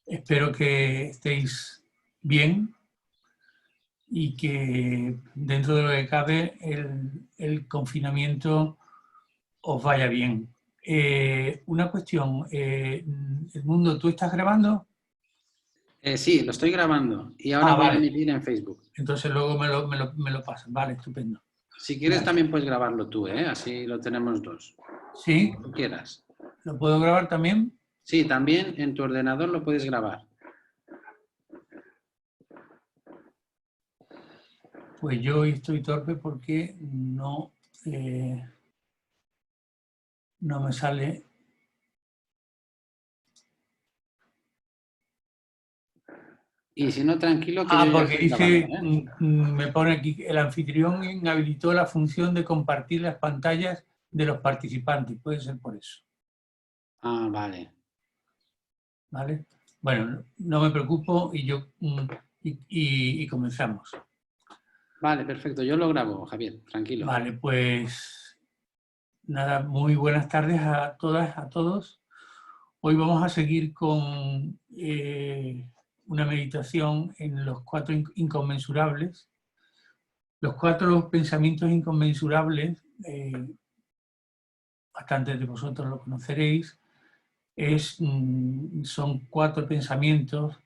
Espero que estéis bien y que dentro de lo que cabe el confinamiento os vaya bien. Una cuestión, Edmundo, ¿tú estás grabando? Sí, lo estoy grabando y ahora Ah, voy a vale. emitir en Facebook. Entonces luego me lo pasas. Vale, estupendo. Si quieres Vale. también puedes grabarlo tú, ¿eh? Así lo tenemos dos, ¿Sí? como tú quieras. ¿Lo puedo grabar también? Sí, también en tu ordenador lo puedes grabar. Pues yo hoy estoy torpe porque no me sale. Y si no, tranquilo que yo ya Porque estoy grabando, dice, ¿eh? me pone aquí, el anfitrión inhabilitó la función de compartir las pantallas de los participantes. Puede ser por eso, Ah, vale. ¿vale? Bueno, no me preocupo y comenzamos. Vale, perfecto. Yo lo grabo, Javier, tranquilo. Vale, pues nada, muy buenas tardes a todas, a todos. Hoy vamos a seguir con una meditación en los 4 inconmensurables. Los 4 pensamientos inconmensurables, bastantes de vosotros lo conoceréis, son 4 pensamientos,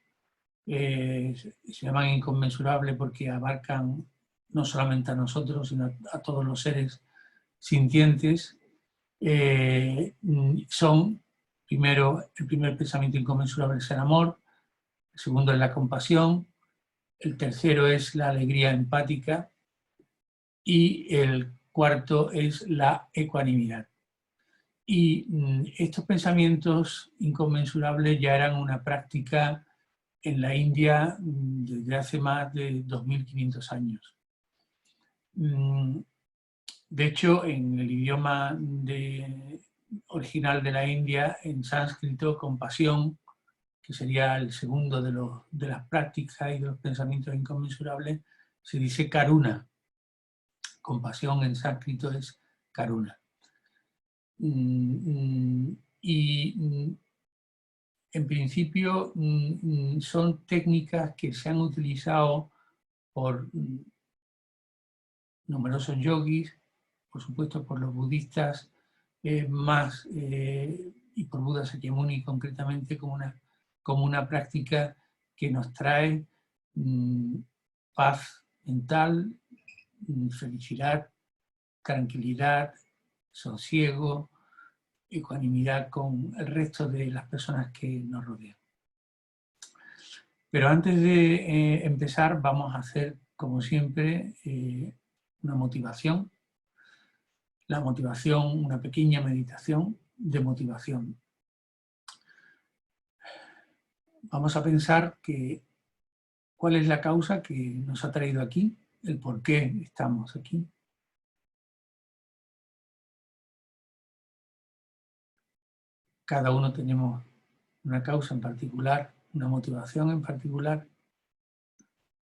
se llaman inconmensurables porque abarcan no solamente a nosotros, sino a todos los seres sintientes. Son, primero, el primer pensamiento inconmensurable es el amor, el segundo es la compasión, el tercero es la alegría empática y el cuarto es la ecuanimidad. Y estos pensamientos inconmensurables ya eran una práctica en la India desde hace más de 2500 años. De hecho, en el idioma original de la India, en sánscrito, compasión, que sería el segundo de las prácticas y de los pensamientos inconmensurables, se dice karuna. Compasión en sánscrito es karuna. Y en principio son técnicas que se han utilizado por numerosos yogis, por supuesto por los budistas y por Buda Sakyamuni concretamente como una práctica que nos trae paz mental, felicidad, tranquilidad, sosiego, ecuanimidad con el resto de las personas que nos rodean. Pero antes de empezar vamos a hacer, como siempre, una motivación. La motivación, una pequeña meditación de motivación. Vamos a pensar cuál es la causa que nos ha traído aquí, el por qué estamos aquí. Cada uno tenemos una causa en particular, una motivación en particular,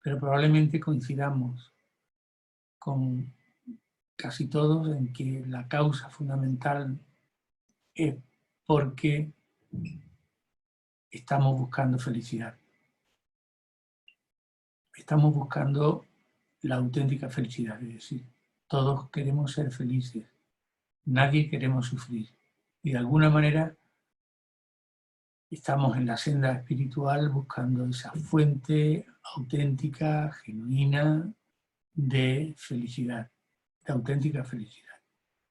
pero probablemente coincidamos con casi todos en que la causa fundamental es porque estamos buscando felicidad. Estamos buscando la auténtica felicidad, es decir, todos queremos ser felices, nadie queremos sufrir. Y de alguna manera estamos en la senda espiritual buscando esa fuente auténtica, genuina de felicidad, de auténtica felicidad,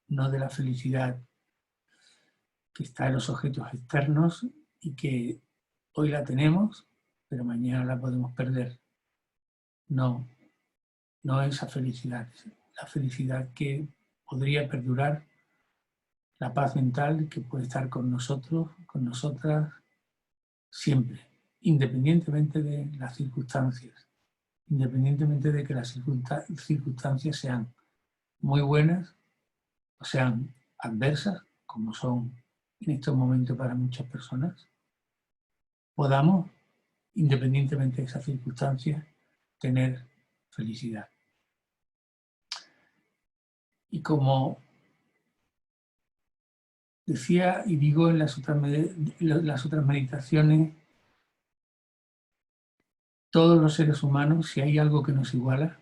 no de la felicidad que está en los objetos externos y que hoy la tenemos, pero mañana la podemos perder. No, no esa felicidad, la felicidad que podría perdurar, la paz mental que puede estar con nosotros, con nosotras, siempre, independientemente de las circunstancias, independientemente de que las circunstancias sean muy buenas o sean adversas, como son en estos momentos para muchas personas, podamos, independientemente de esas circunstancias, tener felicidad. Y como decía y digo en las otras meditaciones, todos los seres humanos, si hay algo que nos iguala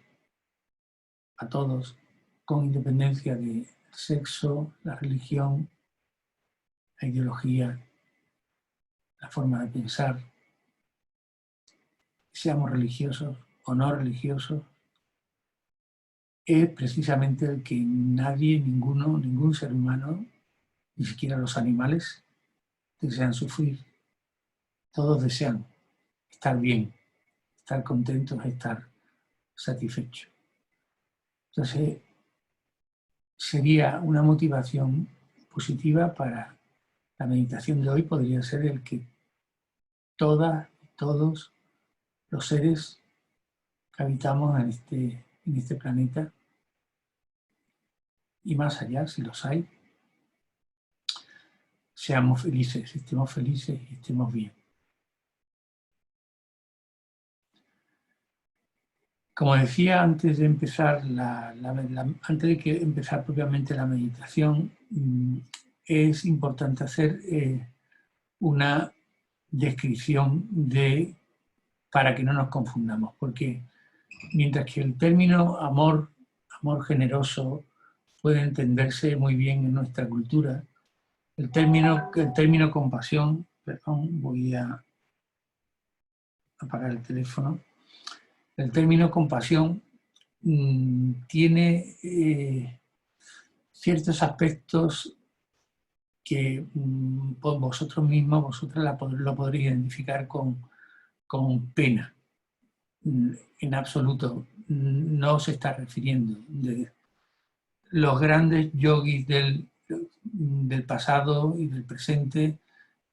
a todos, con independencia de sexo, la religión, la ideología, la forma de pensar, seamos religiosos o no religiosos, es precisamente el que nadie, ningún ser humano, ni siquiera los animales, desean sufrir. Todos desean estar bien, estar contentos, estar satisfechos. Entonces, sería una motivación positiva para la meditación de hoy, podría ser el que todos los seres que habitamos en este planeta y más allá, si los hay, seamos felices, estemos felices y estemos bien. Como decía antes de empezar, antes de que empezar propiamente la meditación, es importante hacer una descripción para que no nos confundamos, porque mientras que el término amor generoso puede entenderse muy bien en nuestra cultura, el término compasión, perdón, voy a apagar el teléfono. El término compasión tiene ciertos aspectos que vosotros mismos, vosotras lo podréis identificar con pena. En absoluto, no se está refiriendo de los grandes yogis del pasado y del presente,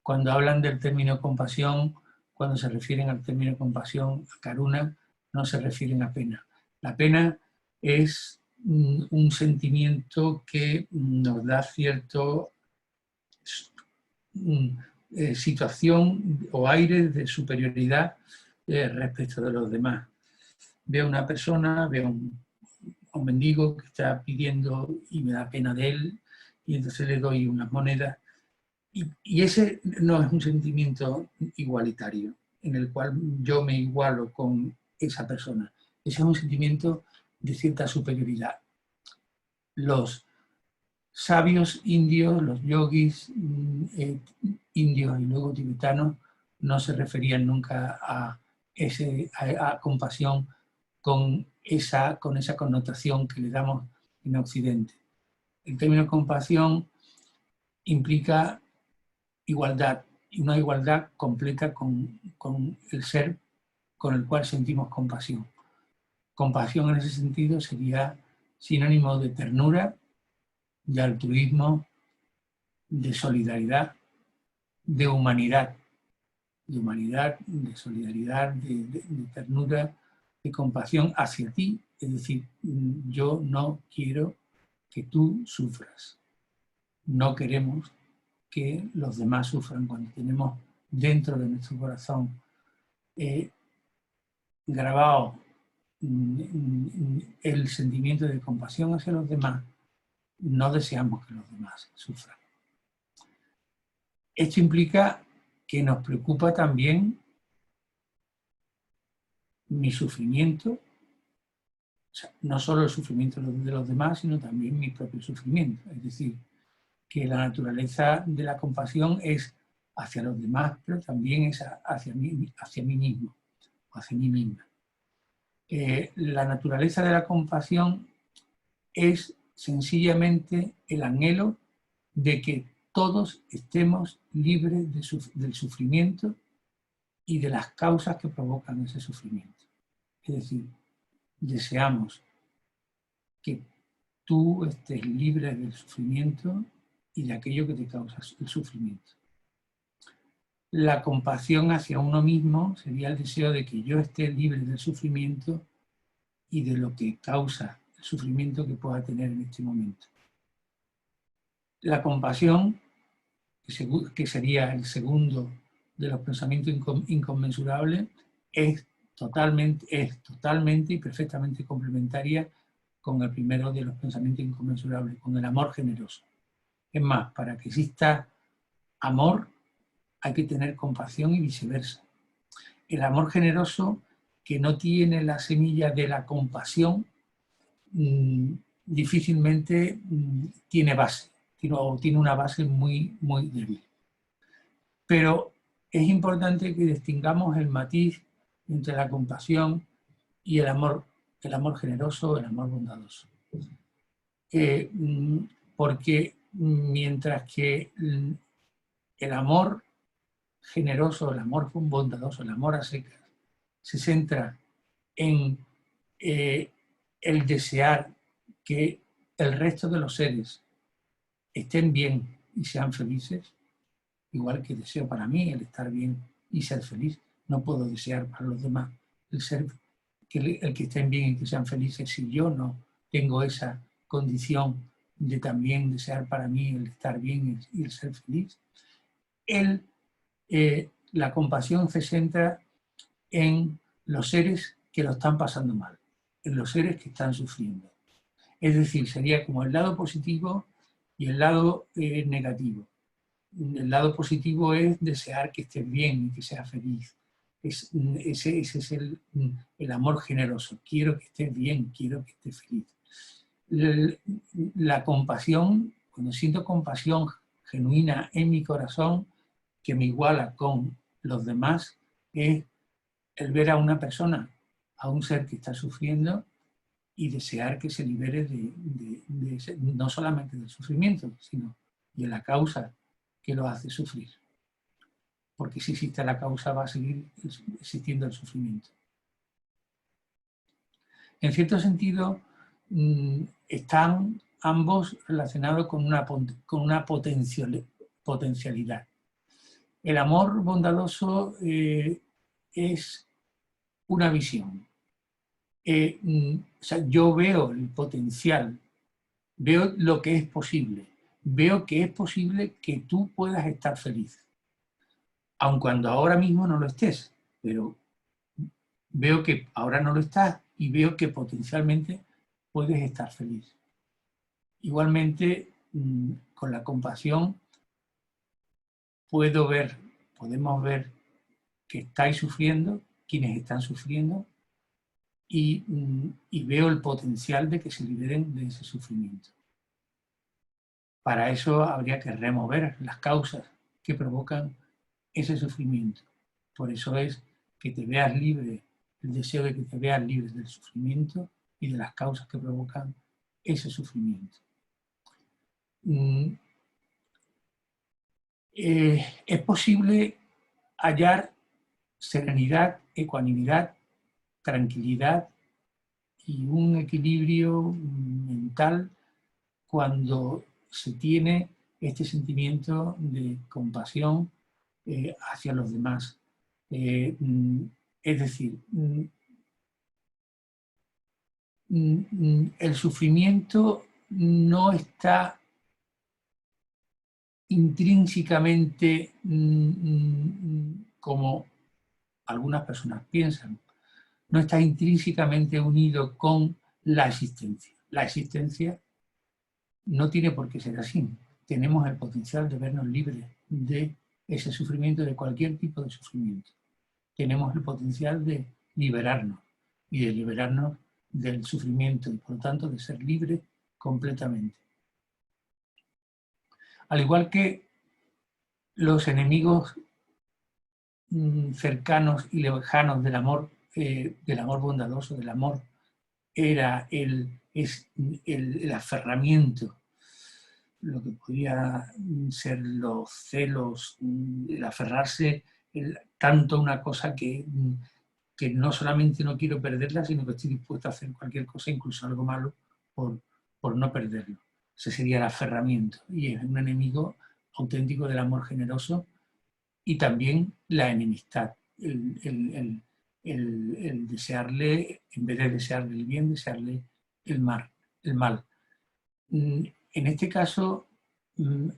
cuando hablan del término compasión, cuando se refieren al término compasión, a karuna, no se refieren a pena. La pena es un sentimiento que nos da cierto situación o aire de superioridad respecto de los demás. Veo una persona, veo a un mendigo que está pidiendo y me da pena de él, y entonces le doy unas monedas. Y ese no es un sentimiento igualitario, en el cual yo me igualo con esa persona. Ese es un sentimiento de cierta superioridad. Los sabios indios, los yogis indios y luego tibetanos, no se referían nunca a compasión con esa connotación que le damos en Occidente. El término compasión implica igualdad, y una igualdad completa con el ser con el cual sentimos compasión. Compasión en ese sentido sería sinónimo de ternura, de altruismo, de solidaridad, de humanidad, de solidaridad, de ternura, de compasión hacia ti. Es decir, yo no quiero que tú sufras. No queremos que los demás sufran. Cuando tenemos dentro de nuestro corazón grabado el sentimiento de compasión hacia los demás, no deseamos que los demás sufran. Esto implica que nos preocupa también mi sufrimiento, o sea, no solo el sufrimiento de los demás, sino también mi propio sufrimiento. Es decir, que la naturaleza de la compasión es hacia los demás, pero también es hacia mí mismo, o hacia mí misma. La naturaleza de la compasión es sencillamente el anhelo de que todos estemos libres del sufrimiento y de las causas que provocan ese sufrimiento. Es decir, deseamos que tú estés libre del sufrimiento y de aquello que te causa el sufrimiento. La compasión hacia uno mismo sería el deseo de que yo esté libre del sufrimiento y de lo que causa el sufrimiento que pueda tener en este momento. La compasión, que sería el segundo de los pensamientos inconmensurables, es totalmente y perfectamente complementaria con el primero de los pensamientos inconmensurables, con el amor generoso. Es más, para que exista amor hay que tener compasión y viceversa. El amor generoso que no tiene la semilla de la compasión, difícilmente tiene base, tiene una base muy, muy débil. Pero es importante que distingamos el matiz entre la compasión y el amor generoso, el amor bondadoso. Porque mientras que el amor generoso, el amor bondadoso, el amor a secas, se centra en el desear que el resto de los seres estén bien y sean felices, igual que deseo para mí el estar bien y ser feliz, no puedo desear para los demás el que estén bien y que sean felices si yo no tengo esa condición de también desear para mí el estar bien y el ser feliz. La compasión se centra en los seres que lo están pasando mal, en los seres que están sufriendo. Es decir, sería como el lado positivo y el lado negativo. El lado positivo es desear que estés bien y que seas feliz. Ese es el amor generoso. Quiero que estés bien, quiero que estés feliz. La compasión, cuando siento compasión genuina en mi corazón, que me iguala con los demás, es el ver a una persona, a un ser que está sufriendo y desear que se libere no solamente del sufrimiento, sino de la causa que lo hace sufrir. Porque si existe la causa va a seguir existiendo el sufrimiento. En cierto sentido, están ambos relacionados con una potencialidad. El amor bondadoso es una visión. O sea, yo veo el potencial, veo lo que es posible, veo que es posible que tú puedas estar feliz, aun cuando ahora mismo no lo estés, pero veo que ahora no lo estás y veo que potencialmente puedes estar feliz. Igualmente, con la compasión podemos ver que estáis sufriendo, quienes están sufriendo, y veo el potencial de que se liberen de ese sufrimiento. Para eso habría que remover las causas que provocan ese sufrimiento. Por eso es que te veas libre, el deseo de que te veas libre del sufrimiento y de las causas que provocan ese sufrimiento. Es posible hallar serenidad, ecuanimidad, tranquilidad y un equilibrio mental cuando se tiene este sentimiento de compasión hacia los demás. Es decir, el sufrimiento no está intrínsecamente como algunas personas piensan, no está intrínsecamente unido con la existencia. La existencia no tiene por qué ser así. Tenemos el potencial de vernos libres de ese sufrimiento, de cualquier tipo de sufrimiento. Tenemos el potencial de liberarnos y de liberarnos del sufrimiento y por lo tanto de ser libres completamente. Al igual que los enemigos cercanos y lejanos del amor bondadoso, del amor, era el aferramiento, lo que podía ser los celos, el aferrarse tanto a una cosa que no solamente no quiero perderla, sino que estoy dispuesto a hacer cualquier cosa, incluso algo malo, por no perderlo. Ese sería el aferramiento y es un enemigo auténtico del amor generoso. Y también la enemistad, el desearle, en vez de desearle el bien, desearle el mal. En este caso,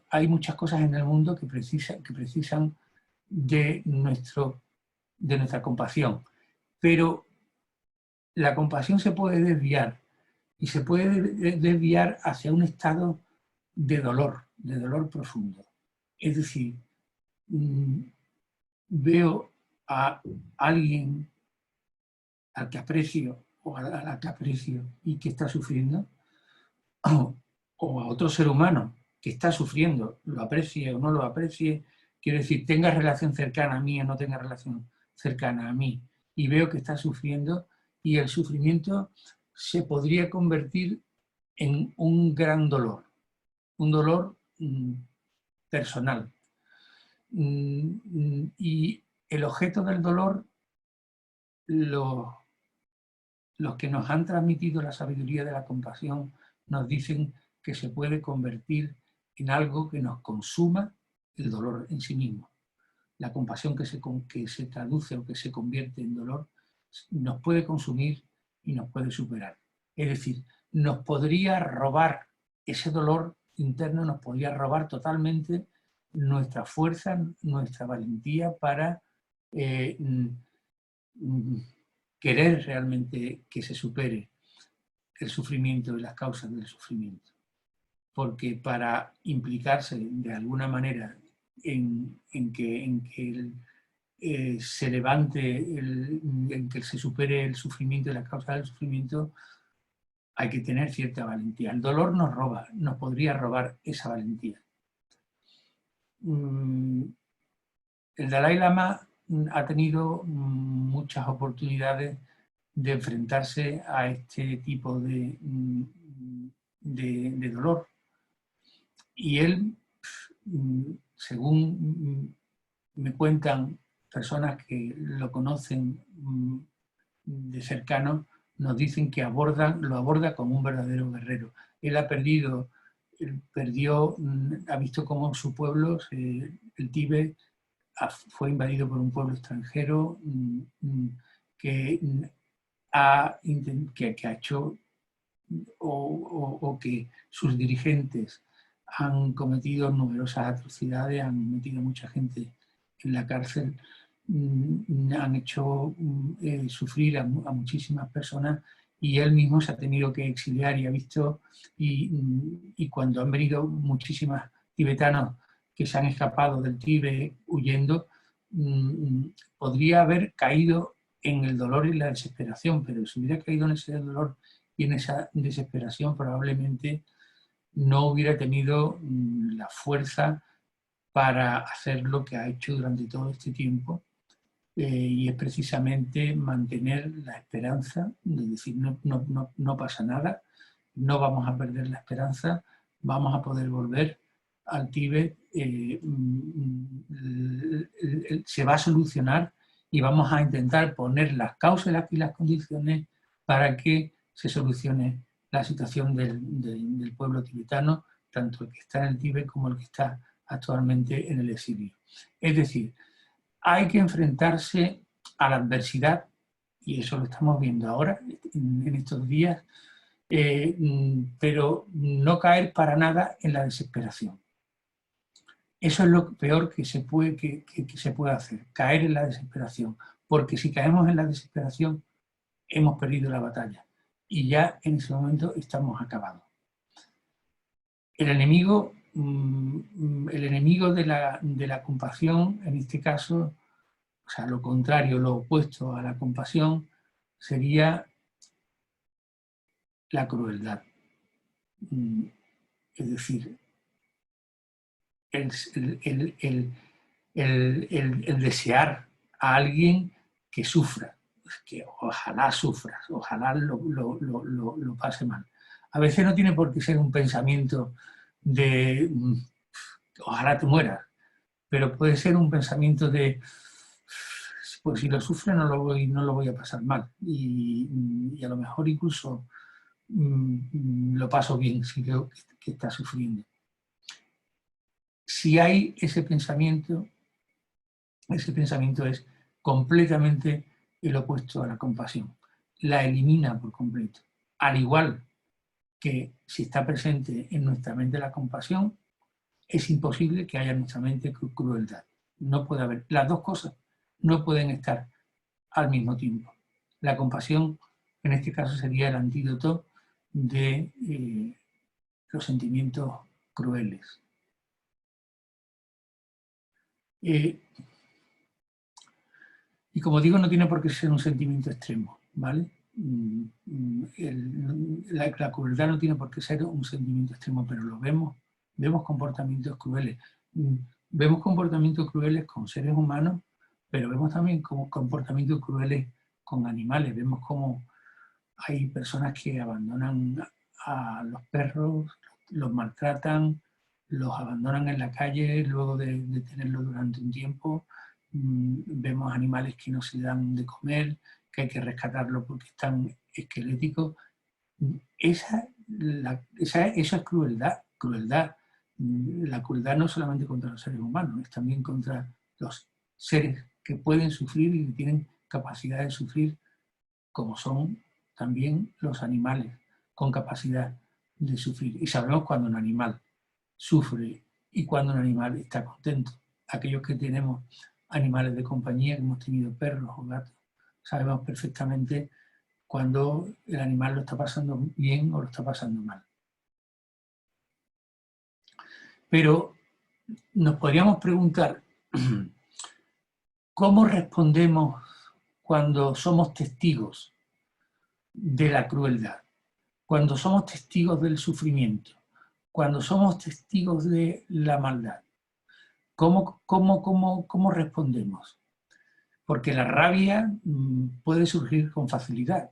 hay muchas cosas en el mundo que precisan de nuestra compasión, pero la compasión se puede desviar y se puede desviar hacia un estado de dolor profundo. Es decir, veo a alguien al que aprecio o a la que aprecio y que está sufriendo, o a otro ser humano que está sufriendo, lo aprecie o no lo aprecie, quiero decir, tenga relación cercana a mí o no tenga relación cercana a mí, y veo que está sufriendo, y el sufrimiento se podría convertir en un gran dolor, un dolor personal. Y el objeto del dolor, los que nos han transmitido la sabiduría de la compasión, nos dicen que se puede convertir en algo que nos consuma el dolor en sí mismo. La compasión que se traduce o que se convierte en dolor nos puede consumir y nos puede superar. Es decir, nos podría robar ese dolor interno, nos podría robar totalmente nuestra fuerza, nuestra valentía para querer realmente que se supere el sufrimiento y las causas del sufrimiento. Porque para implicarse de alguna manera en que se levante, en que se supere el sufrimiento y las causas del sufrimiento, hay que tener cierta valentía. El dolor nos roba, nos podría robar esa valentía. El Dalai Lama ha tenido muchas oportunidades de enfrentarse a este tipo de dolor. Y él, según me cuentan personas que lo conocen de cercano, nos dicen que lo aborda como un verdadero guerrero. Él ha visto cómo su pueblo, el Tíbet, fue invadido por un pueblo extranjero que ha hecho o que sus dirigentes han cometido numerosas atrocidades, han metido a mucha gente en la cárcel, han hecho sufrir a muchísimas personas, y él mismo se ha tenido que exiliar y ha visto, y cuando han venido muchísimas tibetanos que se han escapado del Tíbet huyendo, podría haber caído en el dolor y la desesperación, pero si hubiera caído en ese dolor y en esa desesperación, probablemente no hubiera tenido la fuerza para hacer lo que ha hecho durante todo este tiempo, y es precisamente mantener la esperanza, de decir no pasa nada, no vamos a perder la esperanza, vamos a poder volver al Tíbet, se va a solucionar y vamos a intentar poner las causas y las condiciones para que se solucione la situación del pueblo tibetano, tanto el que está en el Tíbet como el que está actualmente en el exilio. Es decir, hay que enfrentarse a la adversidad, y eso lo estamos viendo ahora, en estos días, pero no caer para nada en la desesperación. Eso es lo peor que se puede hacer, caer en la desesperación, porque si caemos en la desesperación hemos perdido la batalla y ya en ese momento estamos acabados. El enemigo de la compasión, en este caso, o sea, lo contrario, lo opuesto a la compasión, sería la crueldad. Es decir, el desear a alguien que sufra, que ojalá sufra, ojalá lo pase mal. A veces no tiene por qué ser un pensamiento de ojalá te mueras, pero puede ser un pensamiento de pues si lo sufre no lo voy a pasar mal, y a lo mejor incluso lo paso bien si veo que está sufriendo. Si hay ese pensamiento es completamente el opuesto a la compasión. La elimina por completo. Al igual que si está presente en nuestra mente la compasión, es imposible que haya en nuestra mente crueldad. No puede haber. Las dos cosas no pueden estar al mismo tiempo. La compasión, en este caso, sería el antídoto de los sentimientos crueles. Y como digo, no tiene por qué ser un sentimiento extremo. ¿vale? La crueldad no tiene por qué ser un sentimiento extremo, pero lo vemos comportamientos crueles. Vemos comportamientos crueles con seres humanos, pero vemos también como comportamientos crueles con animales. Vemos como hay personas que abandonan a los perros, los maltratan, los abandonan en la calle luego de tenerlos durante un tiempo. Vemos animales que no se dan de comer, que hay que rescatarlos porque están esqueléticos. Eso es crueldad. La crueldad no solamente contra los seres humanos, es también contra los seres que pueden sufrir y que tienen capacidad de sufrir, como son también los animales con capacidad de sufrir. Y sabemos cuando un animal sufre y cuando un animal está contento. Aquellos que tenemos animales de compañía, que hemos tenido perros o gatos, sabemos perfectamente cuando el animal lo está pasando bien o lo está pasando mal. Pero nos podríamos preguntar, ¿cómo respondemos cuando somos testigos de la crueldad? Cuando somos testigos del sufrimiento, cuando somos testigos de la maldad, ¿cómo respondemos? Porque la rabia puede surgir con facilidad.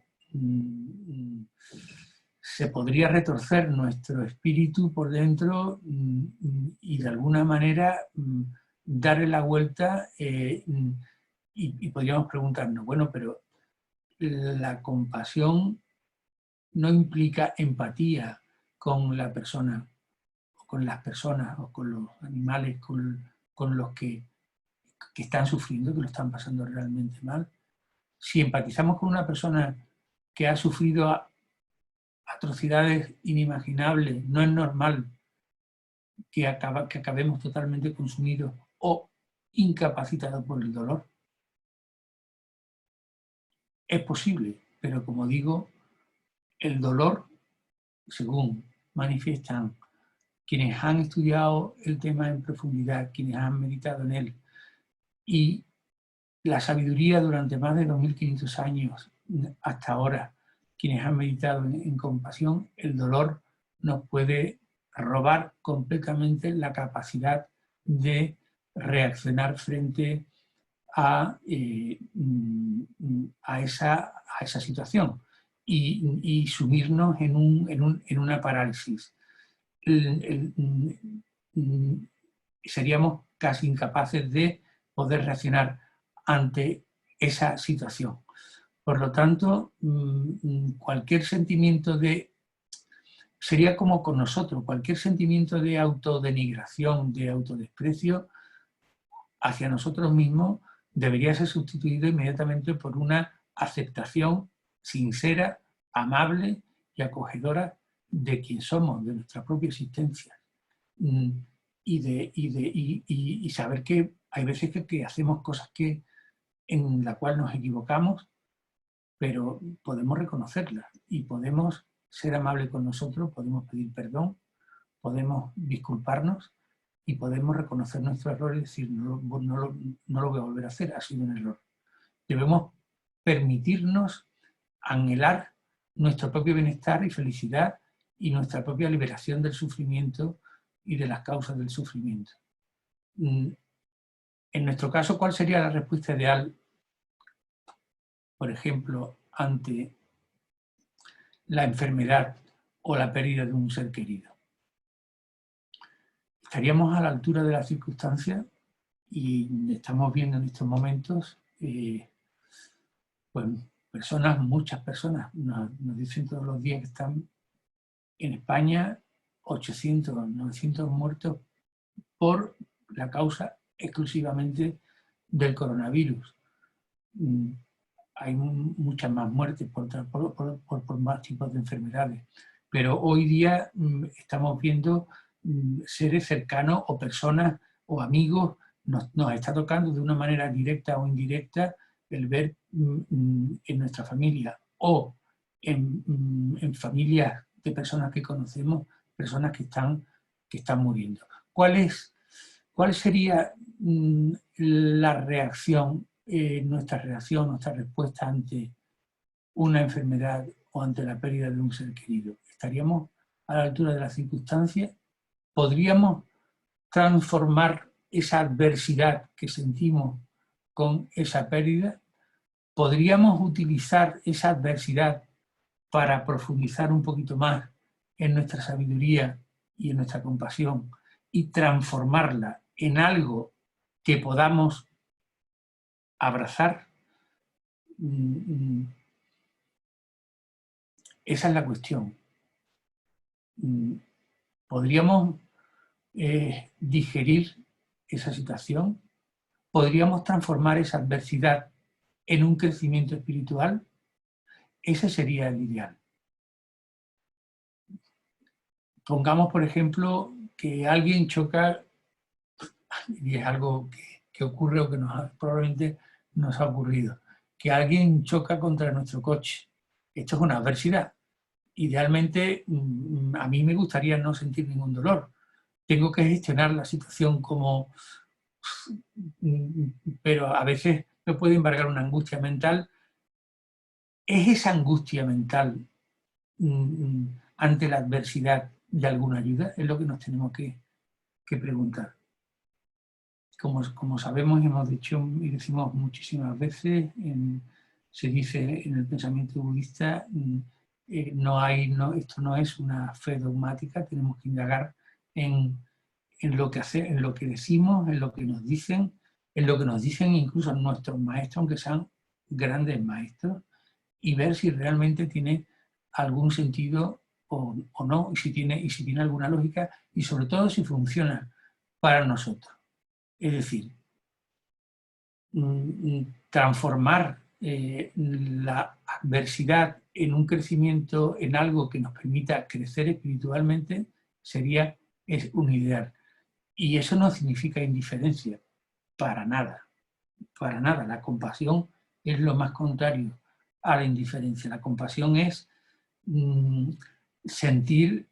Se podría retorcer nuestro espíritu por dentro y de alguna manera darle la vuelta y podríamos preguntarnos, bueno, pero la compasión no implica empatía con la persona, o con las personas, o con los animales, con los que están sufriendo, que lo están pasando realmente mal. Si empatizamos con una persona que ha sufrido atrocidades inimaginables, no es normal que acabemos totalmente consumidos o incapacitados por el dolor. Es posible, pero como digo, el dolor, según manifiestan quienes han estudiado el tema en profundidad, quienes han meditado en él, y la sabiduría durante más de 2500 años hasta ahora, quienes han meditado en compasión, el dolor nos puede robar completamente la capacidad de reaccionar frente a esa situación y sumirnos en una parálisis. Seríamos casi incapaces de poder reaccionar ante esa situación. Por lo tanto, cualquier sentimiento sería como con nosotros, cualquier sentimiento de autodenigración, de autodesprecio hacia nosotros mismos debería ser sustituido inmediatamente por una aceptación sincera, amable y acogedora de quién somos, de nuestra propia existencia. Y saber que hay veces que hacemos cosas en las cuales nos equivocamos, pero podemos reconocerlas y podemos ser amables con nosotros, podemos pedir perdón, podemos disculparnos y podemos reconocer nuestro error y decir, no lo voy a volver a hacer, ha sido un error. Debemos permitirnos anhelar nuestro propio bienestar y felicidad y nuestra propia liberación del sufrimiento y de las causas del sufrimiento. En nuestro caso, ¿cuál sería la respuesta ideal, por ejemplo, ante la enfermedad o la pérdida de un ser querido? ¿Estaríamos a la altura de las circunstancias? Y estamos viendo en estos momentos pues muchas personas, nos dicen todos los días que están en España 800, 900 muertos por la causa exclusivamente del coronavirus. Hay muchas más muertes por más tipos de enfermedades, pero hoy día estamos viendo seres cercanos o personas o amigos, nos está tocando de una manera directa o indirecta el ver en nuestra familia o en familias de personas que conocemos, personas que están muriendo. ¿Cuál sería la reacción, nuestra respuesta una enfermedad o ante la pérdida de un ser querido? ¿Estaríamos a la altura de las circunstancias? ¿Podríamos transformar esa adversidad que sentimos con esa pérdida? ¿Podríamos utilizar esa adversidad para profundizar un poquito más en nuestra sabiduría y en nuestra compasión y transformarla en algo que podamos abrazar? Esa es la cuestión. ¿Podríamos digerir esa situación? ¿Podríamos transformar esa adversidad en un crecimiento espiritual? Ese sería el ideal. Pongamos, por ejemplo, que alguien choca, y es algo que ocurre o que probablemente nos ha ocurrido, que alguien choca contra nuestro coche. Esto es una adversidad. Idealmente, a mí me gustaría no sentir ningún dolor. Tengo que gestionar la situación como... pero a veces me puede embargar una angustia mental. ¿Es esa angustia mental ante la adversidad de alguna ayuda? Es lo que nos tenemos que preguntar. Como sabemos y hemos dicho y decimos muchísimas veces, se dice en el pensamiento budista, esto no es una fe dogmática, tenemos que indagar en lo que decimos, en lo que nos dicen, incluso nuestros maestros, aunque sean grandes maestros, y ver si realmente tiene algún sentido o no, y si tiene alguna lógica, y sobre todo si funciona para nosotros. Es decir, transformar la adversidad en un crecimiento, en algo que nos permita crecer espiritualmente, es un ideal. Y eso no significa indiferencia, para nada, para nada. La compasión es lo más contrario a la indiferencia. La compasión es sentir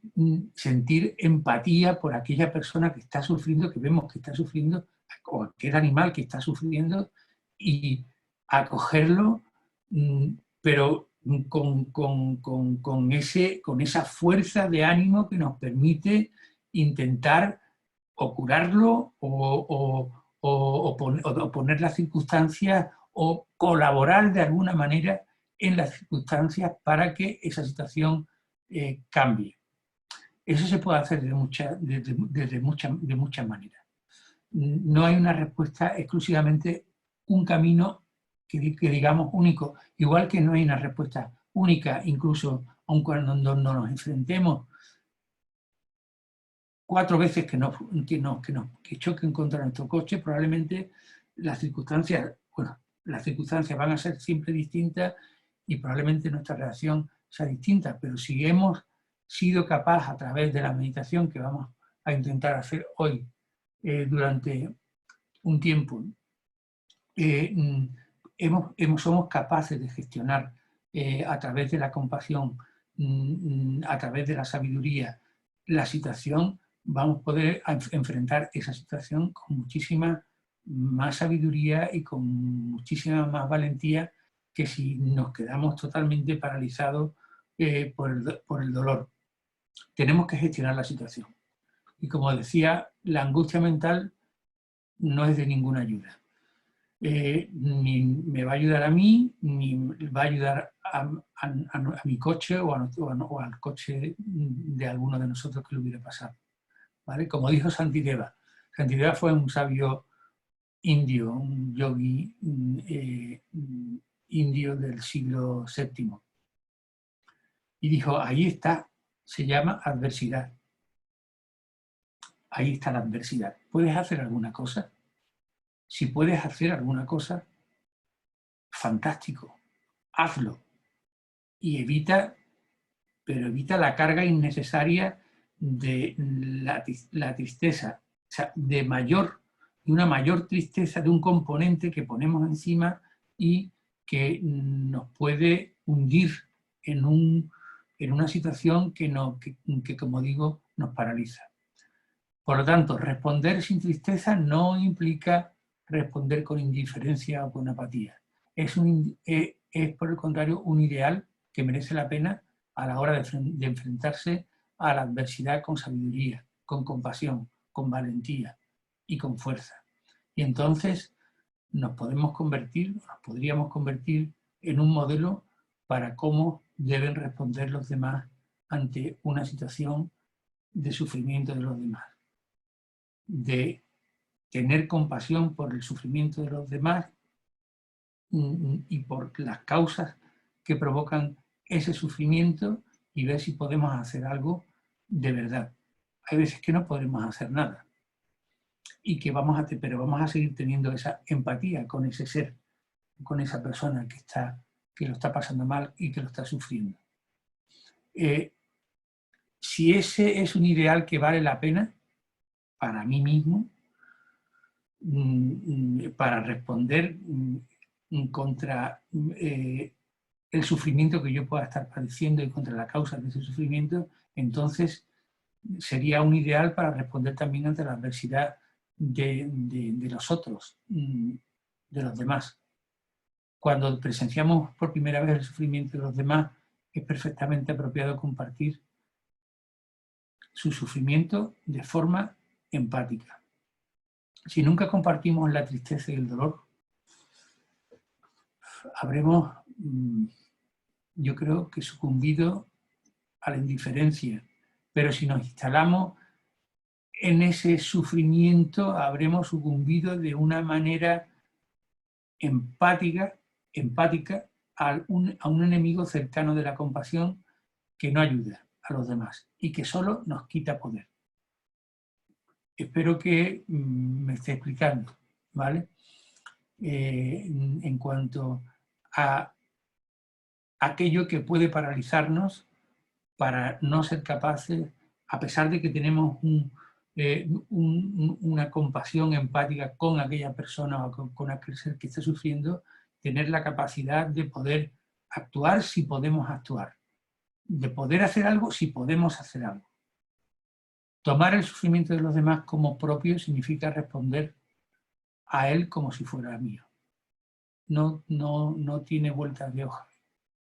empatía por aquella persona que está sufriendo, que vemos que está sufriendo, o aquel animal que está sufriendo, y acogerlo, pero con esa fuerza de ánimo que nos permite intentar o curarlo o poner las circunstancias o colaborar de alguna manera en las circunstancias para que esa situación cambie. Eso se puede hacer de muchas maneras. No hay una respuesta exclusivamente, un camino que digamos único, igual que no hay una respuesta única, incluso aun cuando no nos enfrentemos 4 veces que choquen contra nuestro coche, probablemente las circunstancias van a ser siempre distintas y probablemente nuestra reacción sea distinta, pero si hemos sido capaces a través de la meditación que vamos a intentar hacer hoy durante un tiempo, somos capaces de gestionar a través de la compasión, a través de la sabiduría, la situación, vamos a poder enfrentar esa situación con muchísima más sabiduría y con muchísima más valentía que si nos quedamos totalmente paralizados por el dolor. Tenemos que gestionar la situación. Y como decía, la angustia mental no es de ninguna ayuda. Ni me va a ayudar a mí, ni va a ayudar a mi coche o al coche de alguno de nosotros que le hubiera pasado. ¿Vale? Como dijo Shantideva. Shantideva fue un sabio indio, un yogi indio del siglo VII. Y dijo, ahí está, se llama adversidad. Ahí está la adversidad. ¿Puedes hacer alguna cosa? Si puedes hacer alguna cosa, fantástico, hazlo. Y evita la carga innecesaria de la tristeza, o sea, de una mayor tristeza, de un componente que ponemos encima y que nos puede hundir en una situación que, como digo, nos paraliza. Por lo tanto, responder sin tristeza no implica responder con indiferencia o con apatía. Es es por el contrario un ideal que merece la pena a la hora de enfrentarse a la adversidad con sabiduría, con compasión, con valentía y con fuerza. Y entonces nos podríamos convertir en un modelo para cómo deben responder los demás ante una situación de sufrimiento de los demás. De tener compasión por el sufrimiento de los demás y por las causas que provocan ese sufrimiento y ver si podemos hacer algo de verdad. Hay veces que no podremos hacer nada y que pero vamos a seguir teniendo esa empatía con ese ser, con esa persona que lo está pasando mal y que lo está sufriendo. Si ese es un ideal que vale la pena para mí mismo, para responder contra el sufrimiento que yo pueda estar padeciendo y contra la causa de ese sufrimiento, entonces sería un ideal para responder también ante la adversidad de los otros, de los demás. Cuando presenciamos por primera vez el sufrimiento de los demás, es perfectamente apropiado compartir su sufrimiento de forma empática. Si nunca compartimos la tristeza y el dolor, habremos, yo creo, que sucumbido a la indiferencia. Pero si nos instalamos en ese sufrimiento, habremos sucumbido de una manera empática a un enemigo cercano de la compasión que no ayuda a los demás y que solo nos quita poder. Espero que me esté explicando, ¿vale? En cuanto a aquello que puede paralizarnos para no ser capaces, a pesar de que tenemos una compasión empática con aquella persona o con aquel ser que está sufriendo, tener la capacidad de poder actuar si podemos actuar, de poder hacer algo si podemos hacer algo. Tomar el sufrimiento de los demás como propio significa responder a él como si fuera mío. No tiene vueltas de hoja.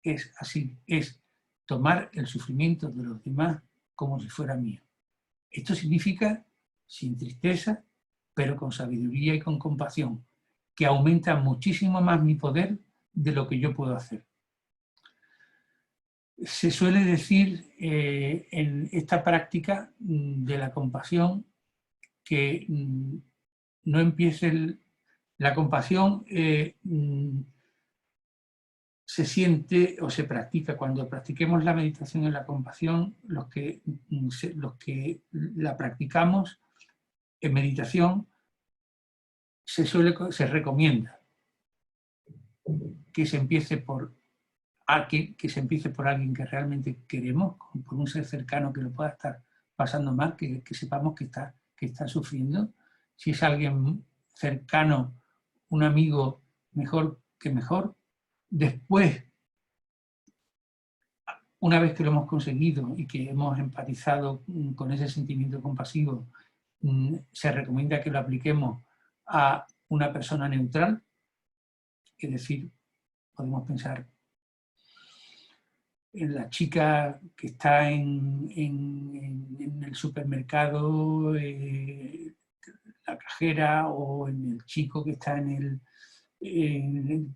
Es así, es tomar el sufrimiento de los demás como si fuera mío. Esto significa, sin tristeza, pero con sabiduría y con compasión, que aumenta muchísimo más mi poder de lo que yo puedo hacer. Se suele decir en esta práctica de la compasión que no empiece la compasión se siente o se practica. Cuando practiquemos la meditación en la compasión, los que la practicamos en meditación, se recomienda que se empiece por alguien que realmente queremos, por un ser cercano que lo pueda estar pasando mal, que sepamos que está sufriendo. Si es alguien cercano, un amigo, mejor que mejor. Después, una vez que lo hemos conseguido y que hemos empatizado con ese sentimiento compasivo, se recomienda que lo apliquemos a una persona neutral, es decir, podemos pensar en la chica que está en el supermercado, la cajera, o en el chico que está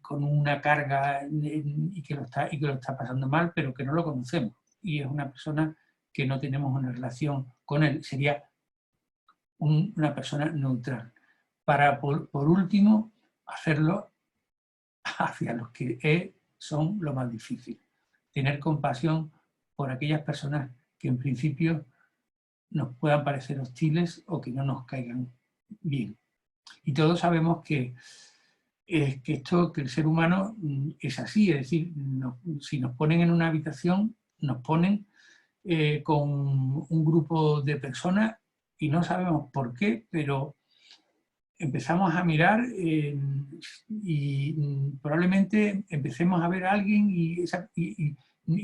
con una carga y que lo está pasando mal, pero que no lo conocemos. Y es una persona que no tenemos una relación con él. Sería una persona neutral. Para, por último, hacerlo hacia los que son lo más difícil. Tener compasión por aquellas personas que en principio nos puedan parecer hostiles o que no nos caigan bien. Y todos sabemos que el ser humano es así, es decir, si nos ponen en una habitación, nos ponen con un grupo de personas y no sabemos por qué, pero empezamos a mirar y probablemente empecemos a ver a alguien y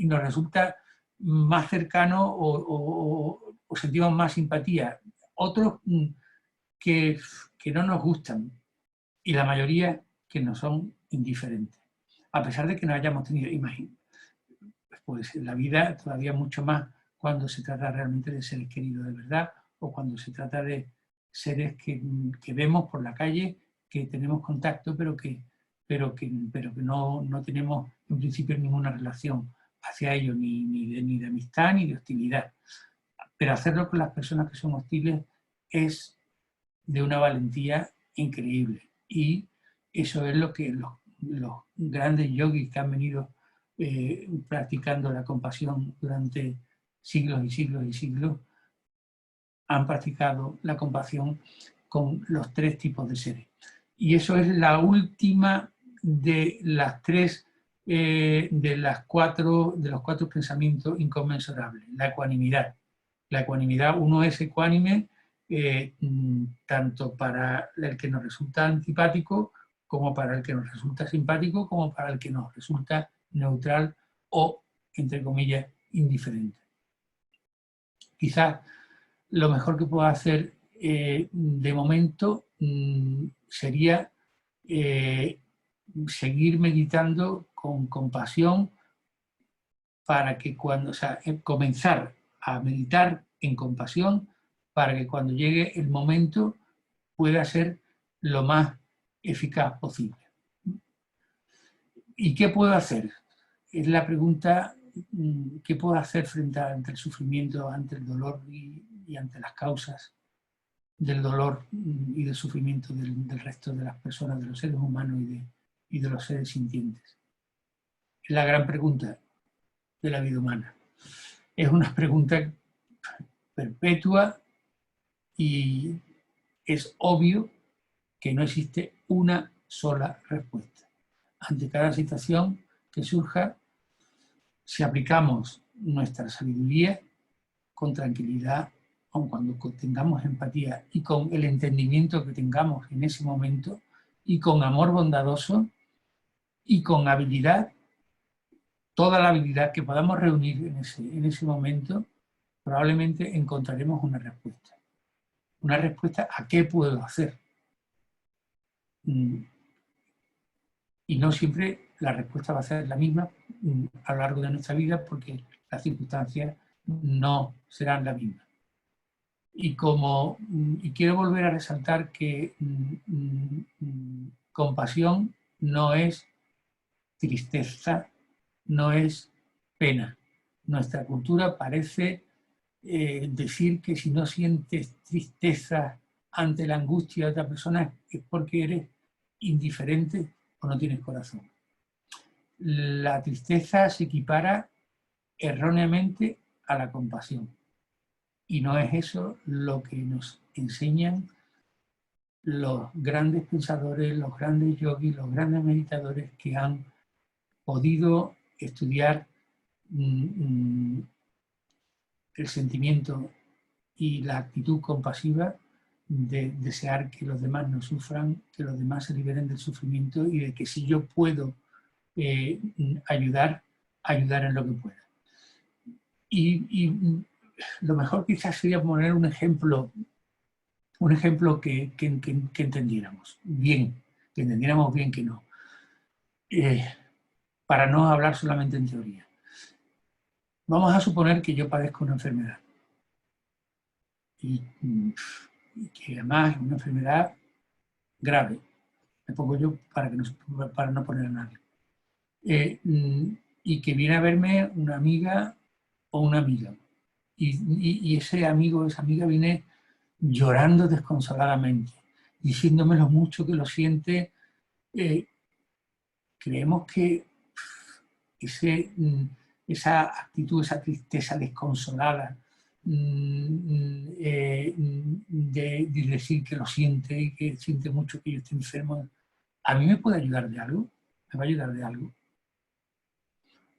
nos resulta más cercano o sentimos más simpatía. Otros que no nos gustan y la mayoría que nos son indiferentes. a pesar de que no hayamos tenido, pues en la vida todavía mucho más cuando se trata realmente de seres queridos de verdad, o cuando se trata de seres que vemos por la calle, que tenemos contacto, pero que no tenemos en principio ninguna relación hacia ellos, ni de amistad ni de hostilidad. Pero hacerlo con las personas que son hostiles es de una valentía increíble. Y eso es lo que los grandes yogis que han venido practicando la compasión durante siglos y siglos y siglos, han practicado la compasión con los 3 tipos de seres. Y eso es la última de las 3, de los 4 pensamientos inconmensurables, la ecuanimidad. La ecuanimidad, uno es ecuánime tanto para el que nos resulta antipático, como para el que nos resulta simpático, como para el que nos resulta neutral o, entre comillas, indiferente. Quizás lo mejor que puedo hacer de momento sería seguir meditando con compasión para que comenzar a meditar en compasión para que cuando llegue el momento pueda ser lo más eficaz posible. ¿Y qué puedo hacer? Es la pregunta, ¿qué puedo hacer ante el sufrimiento, ante el dolor y ante las causas del dolor y del sufrimiento del resto de las personas, de los seres humanos y de los seres sintientes? Es la gran pregunta de la vida humana. Es una pregunta perpetua y es obvio que no existe una sola respuesta. Ante cada situación que surja, si aplicamos nuestra sabiduría con tranquilidad, aun cuando tengamos empatía y con el entendimiento que tengamos en ese momento, y con amor bondadoso y con habilidad, toda la habilidad que podamos reunir en ese momento, probablemente encontraremos una respuesta. Una respuesta a qué puedo hacer. Y no siempre la respuesta va a ser la misma a lo largo de nuestra vida, porque las circunstancias no serán las mismas. Y quiero volver a resaltar que compasión no es tristeza, no es pena. Nuestra cultura parece decir que si no sientes tristeza ante la angustia de otra persona es porque eres indiferente o no tienes corazón. La tristeza se equipara erróneamente a la compasión. Y no es eso lo que nos enseñan los grandes pensadores, los grandes yogis, los grandes meditadores que han podido estudiar el sentimiento y la actitud compasiva de desear que los demás no sufran, que los demás se liberen del sufrimiento y de que si yo puedo ayudar en lo que pueda. Y lo mejor quizás sería poner un ejemplo que entendiéramos bien, que no. Para no hablar solamente en teoría. Vamos a suponer que yo padezco una enfermedad. Y que además es una enfermedad grave. Me pongo yo para no poner a nadie. Y que viene a verme una amiga o una amiga. Y ese amigo o esa amiga viene llorando desconsoladamente, diciéndome lo mucho que lo siente. Creemos que esa actitud, esa tristeza desconsolada de decir que lo siente y que siente mucho que yo estoy enfermo, ¿a mí me puede ayudar de algo? ¿Me va a ayudar de algo?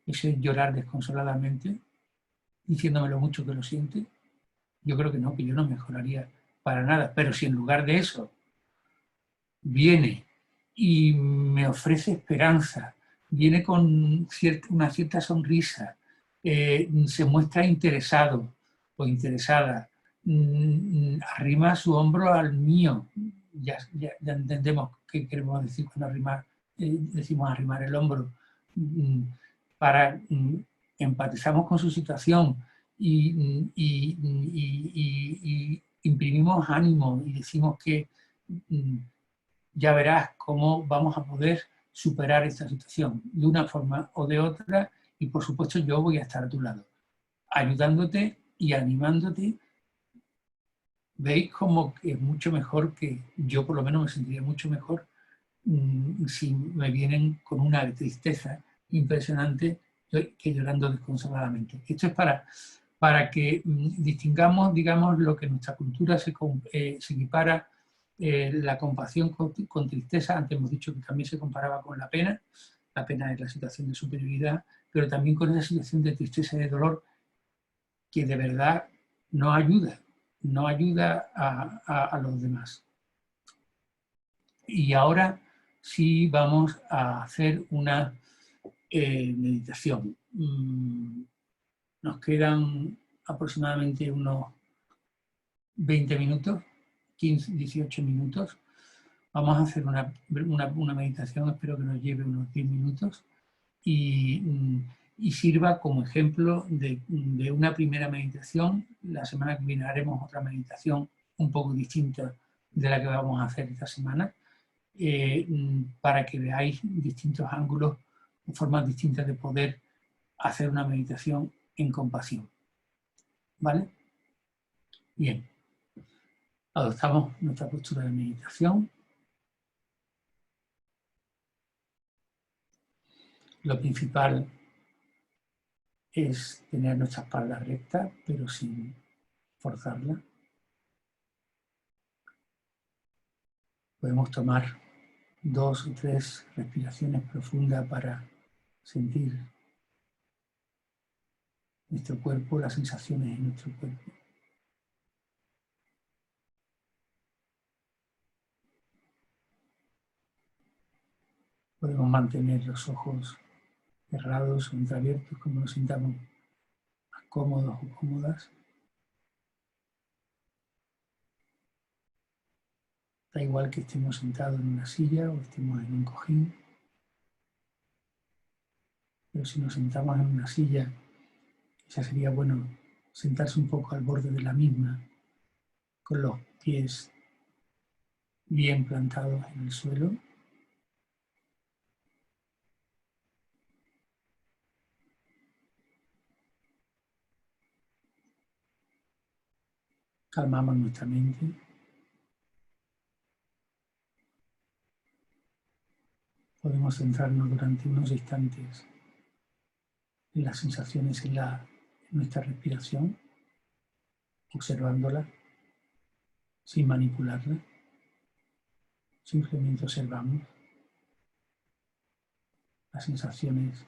Ese llorar desconsoladamente, diciéndome lo mucho que lo siente, yo creo que no, que yo no mejoraría para nada. Pero si en lugar de eso viene y me ofrece esperanza, viene con una cierta sonrisa, se muestra interesado o interesada, arrima su hombro al mío, ya entendemos qué queremos decir cuando decimos arrimar el hombro, para empatizamos con su situación y imprimimos ánimo y decimos que ya verás cómo vamos a poder superar esta situación de una forma o de otra, y por supuesto yo voy a estar a tu lado, ayudándote y animándote. Veis como que es mucho mejor, que yo por lo menos me sentiría mucho mejor si me vienen con una tristeza impresionante que llorando desconsoladamente. Esto es para que distingamos, digamos, lo que en nuestra cultura se equipara, la compasión con tristeza. Antes hemos dicho que también se comparaba con la pena. La pena es la situación de superioridad, pero también con esa situación de tristeza y de dolor que de verdad no ayuda a los demás. Y ahora sí vamos a hacer una meditación. Nos quedan aproximadamente unos 20 minutos, 15, 18 minutos. Vamos a hacer una meditación, espero que nos lleve unos 10 minutos y sirva como ejemplo de una primera meditación. La semana que viene haremos otra meditación un poco distinta de la que vamos a hacer esta semana, para que veáis distintos ángulos, formas distintas de poder hacer una meditación en compasión. ¿Vale? Bien. Adoptamos nuestra postura de meditación. Lo principal es tener nuestra espalda recta, pero sin forzarla. Podemos tomar 2 o 3 respiraciones profundas para sentir nuestro cuerpo, las sensaciones en nuestro cuerpo. Podemos mantener los ojos cerrados o entreabiertos, como nos sintamos más cómodos o cómodas. Da igual que estemos sentados en una silla o estemos en un cojín. Pero si nos sentamos en una silla, ya sería bueno sentarse un poco al borde de la misma, con los pies bien plantados en el suelo. Calmamos nuestra mente. Podemos centrarnos durante unos instantes en las sensaciones en nuestra respiración, observándola, sin manipularla. Simplemente observamos las sensaciones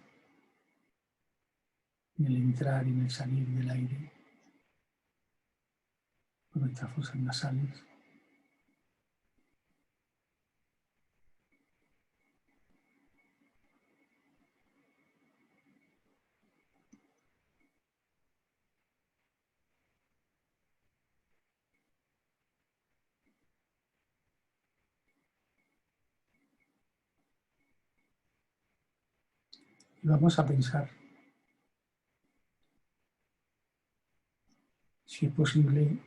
en el entrar y en el salir del aire por nuestras fosas nasales. Y vamos a pensar si es posible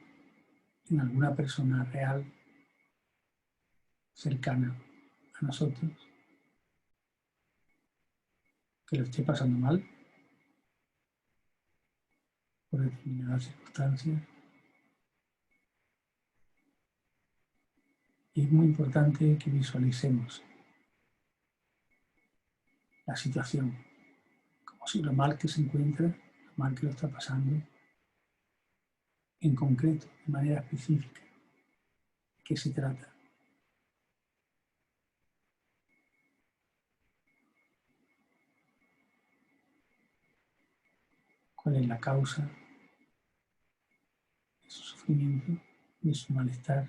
en alguna persona real, cercana a nosotros, que lo esté pasando mal por determinadas circunstancias. Y es muy importante que visualicemos la situación, como si lo mal que se encuentra, lo mal que lo está pasando, en concreto, de manera específica. ¿De qué se trata? ¿Cuál es la causa de su sufrimiento, de su malestar?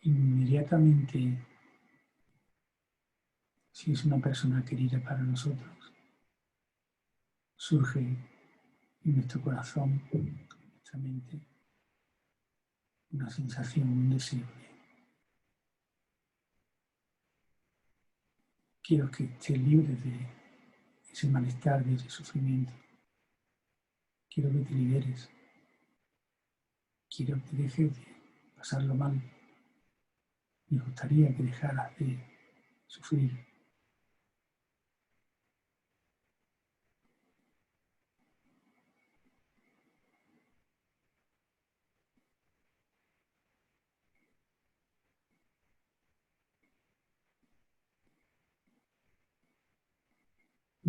Inmediatamente, si es una persona querida para nosotros, surge en nuestro corazón, en nuestra mente, una sensación, un deseo de quiero que estés libre de ese malestar, de ese sufrimiento. Quiero que te liberes. Quiero que dejes de pasarlo mal. Me gustaría que dejaras de sufrir.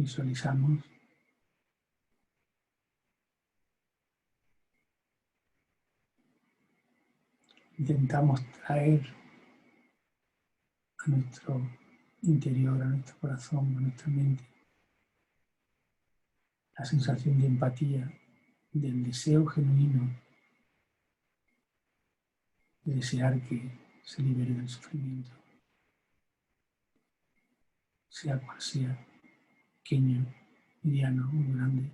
Visualizamos. Intentamos traer a nuestro interior, a nuestro corazón, a nuestra mente, la sensación de empatía, del deseo genuino de desear que se libere del sufrimiento, sea cual sea, pequeño, mediano o grande.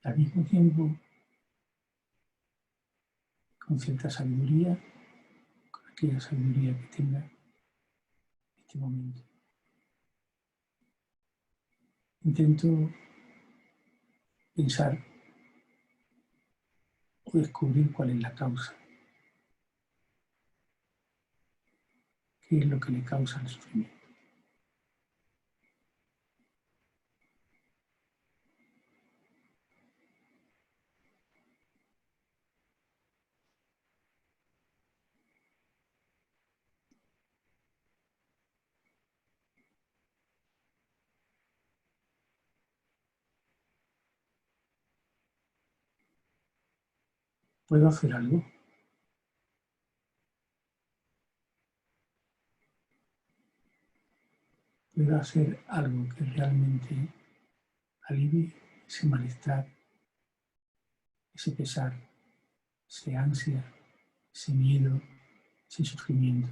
Al mismo tiempo, con cierta sabiduría, con aquella sabiduría que tenga en este momento. Intento pensar o descubrir cuál es la causa, qué es lo que le causa el sufrimiento. ¿Puedo hacer algo? ¿Puedo hacer algo que realmente alivie ese malestar, ese pesar, esa ansia, ese miedo, ese sufrimiento?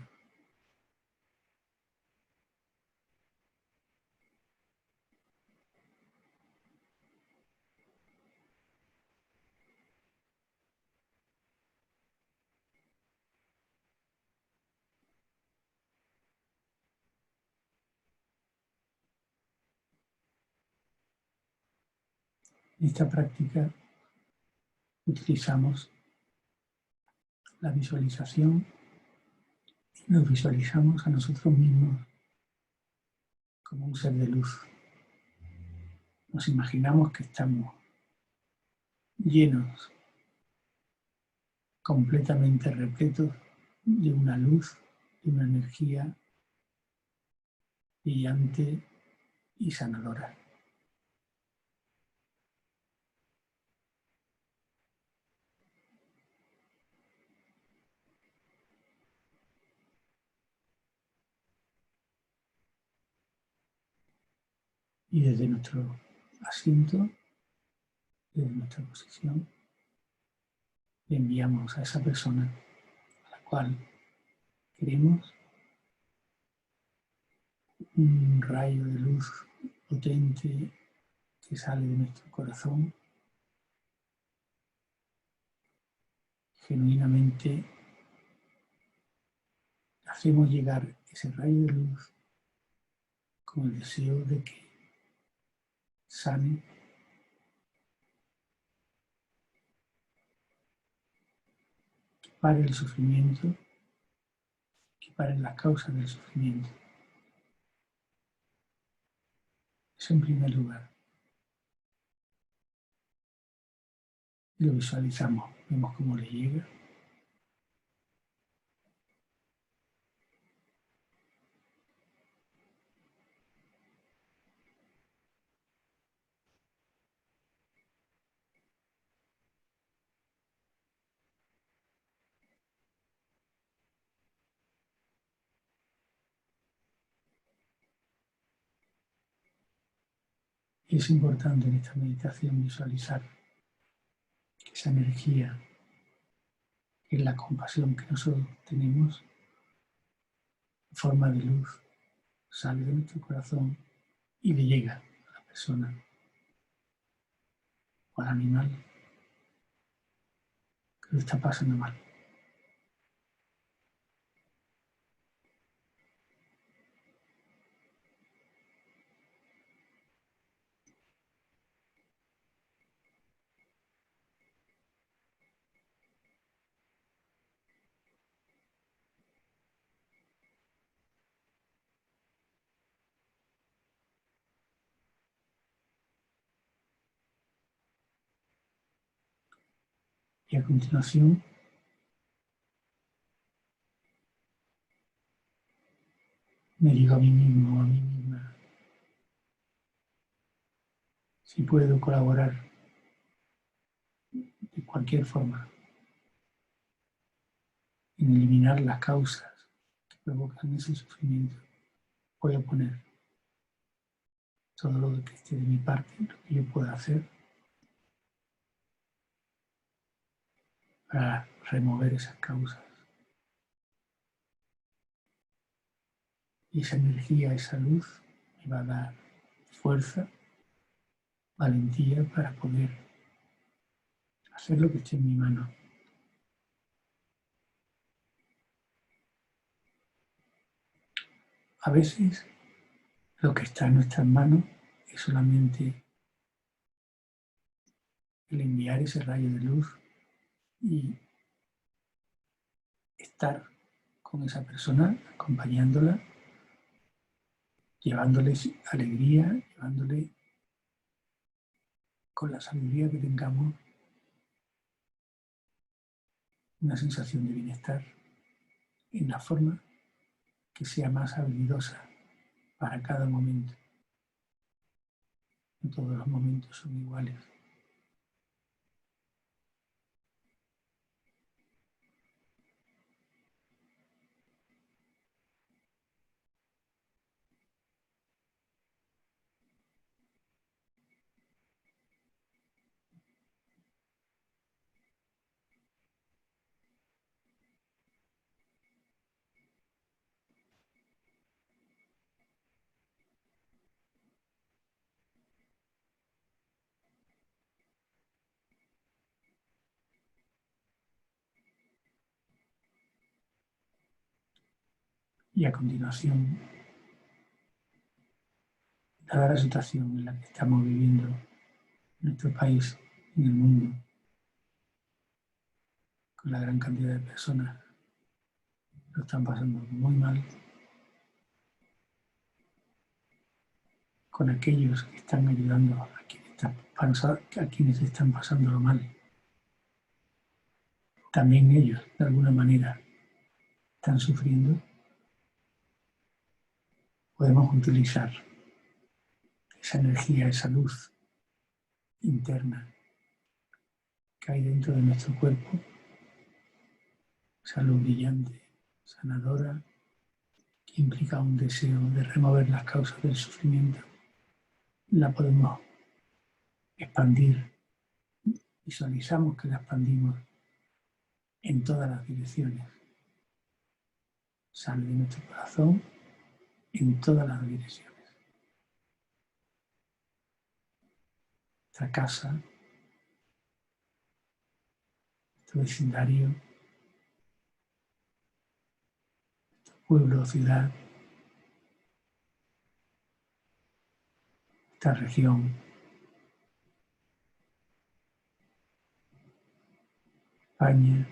En esta práctica utilizamos la visualización y nos visualizamos a nosotros mismos como un ser de luz. Nos imaginamos que estamos llenos, completamente repletos de una luz, de una energía brillante y sanadora. Y desde nuestro asiento, desde nuestra posición, le enviamos a esa persona a la cual queremos un rayo de luz potente que sale de nuestro corazón, genuinamente hacemos llegar ese rayo de luz con el deseo de que sane, que pare el sufrimiento, que paren las causas del sufrimiento. Eso en primer lugar. Y lo visualizamos, vemos cómo le llega. Y es importante en esta meditación visualizar que esa energía, que es la compasión que nosotros tenemos, en forma de luz, sale de nuestro corazón y le llega a la persona o al animal que lo está pasando mal. Y a continuación, me digo a mí mismo o a mí misma, si puedo colaborar de cualquier forma en eliminar las causas que provocan ese sufrimiento, voy a poner todo lo que esté de mi parte, lo que yo pueda hacer para remover esas causas. Y esa energía, esa luz, me va a dar fuerza, valentía para poder hacer lo que esté en mi mano. A veces lo que está en nuestras manos es solamente el enviar ese rayo de luz y estar con esa persona, acompañándola, llevándole alegría, llevándole con la sabiduría que tengamos una sensación de bienestar en la forma que sea más habilidosa para cada momento. No todos los momentos son iguales. Y a continuación, dada la situación en la que estamos viviendo en nuestro país, en el mundo, con la gran cantidad de personas que lo están pasando muy mal, con aquellos que están ayudando a quienes están pasándolo mal. También ellos, de alguna manera, están sufriendo. Podemos utilizar esa energía, esa luz interna que hay dentro de nuestro cuerpo, esa luz brillante, sanadora, que implica un deseo de remover las causas del sufrimiento. La podemos expandir, visualizamos que la expandimos en todas las direcciones. Sale de nuestro corazón en todas las direcciones. Nuestra casa, nuestro vecindario, nuestro pueblo o ciudad, nuestra región, España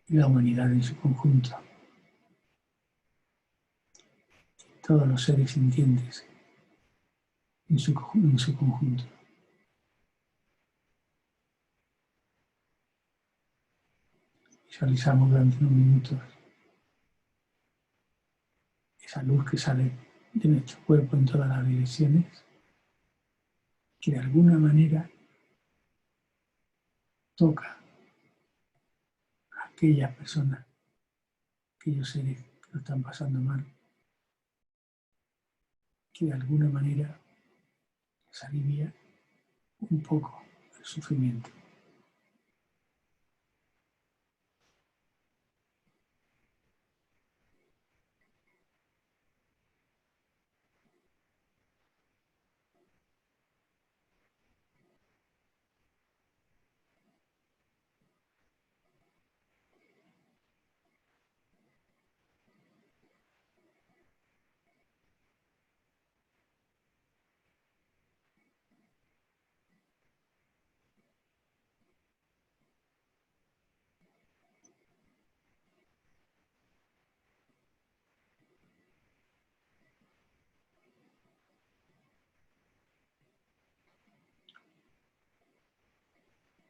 y la humanidad en su conjunto. Todos los seres sintientes en su conjunto. Visualizamos durante unos minutos esa luz que sale de nuestro cuerpo en todas las direcciones, que de alguna manera toca a aquellas personas, aquellos seres que lo están pasando mal, que de alguna manera les alivia un poco el sufrimiento.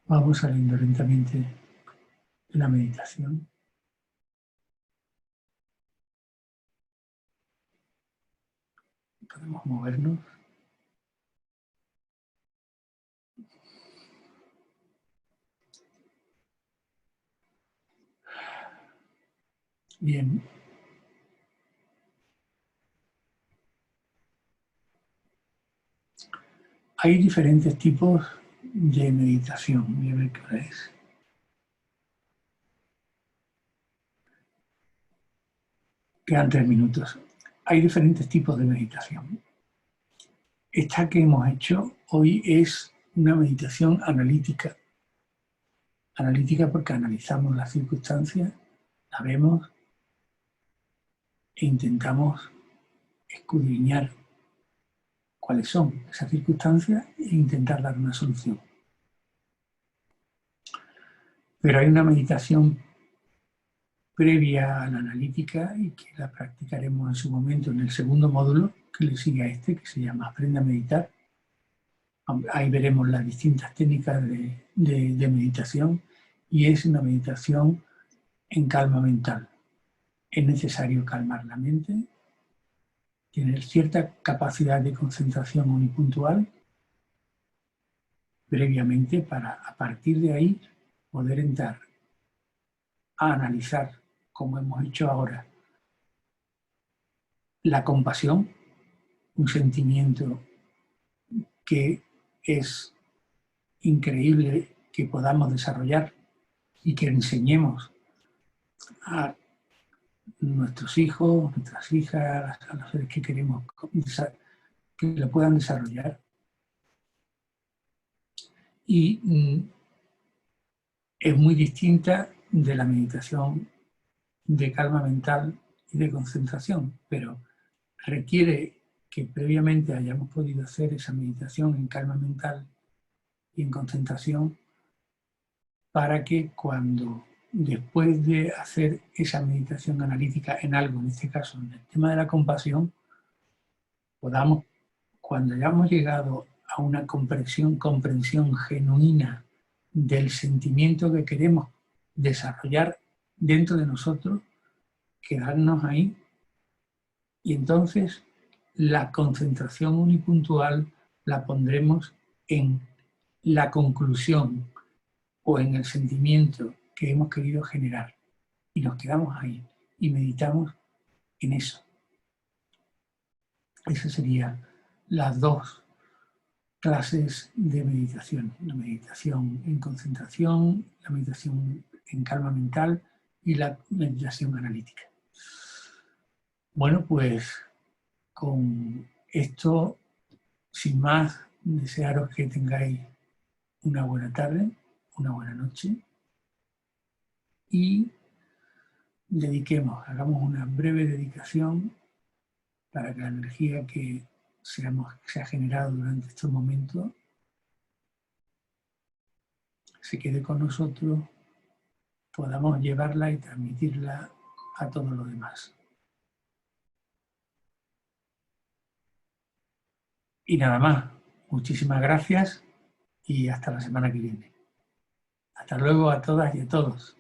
Vamos saliendo lentamente de la meditación. Podemos movernos. Bien. Hay diferentes tipos de meditación. Voy a ver qué hora es. Quedan 3 minutos. Hay diferentes tipos de meditación. Esta que hemos hecho hoy es una meditación analítica. Analítica porque analizamos las circunstancias, la vemos e intentamos escudriñar cuáles son esas circunstancias e intentar dar una solución. Pero hay una meditación previa a la analítica y que la practicaremos en su momento en el segundo módulo que le sigue a este, que se llama Aprende a meditar. Ahí veremos las distintas técnicas de meditación y es una meditación en calma mental. Es necesario calmar la mente, tener cierta capacidad de concentración unipuntual previamente para a partir de ahí poder entrar a analizar, como hemos hecho ahora, la compasión, un sentimiento que es increíble que podamos desarrollar y que enseñemos a nuestros hijos, nuestras hijas, a los seres que queremos que lo puedan desarrollar. Y es muy distinta de la meditación de calma mental y de concentración, pero requiere que previamente hayamos podido hacer esa meditación en calma mental y en concentración para que cuando después de hacer esa meditación analítica en algo, en este caso en el tema de la compasión, podamos, cuando hayamos llegado a una comprensión genuina del sentimiento que queremos desarrollar dentro de nosotros, quedarnos ahí y entonces la concentración unipuntual la pondremos en la conclusión o en el sentimiento que hemos querido generar y nos quedamos ahí y meditamos en eso. Esas serían las dos clases de meditación, la meditación en concentración, la meditación en calma mental y la meditación analítica. Bueno, pues con esto, sin más, desearos que tengáis una buena tarde, una buena noche y hagamos una breve dedicación para que la energía que se ha generado durante estos momentos se quede con nosotros, podamos llevarla y transmitirla a todos los demás. Y nada más, muchísimas gracias y hasta la semana que viene. Hasta luego a todas y a todos.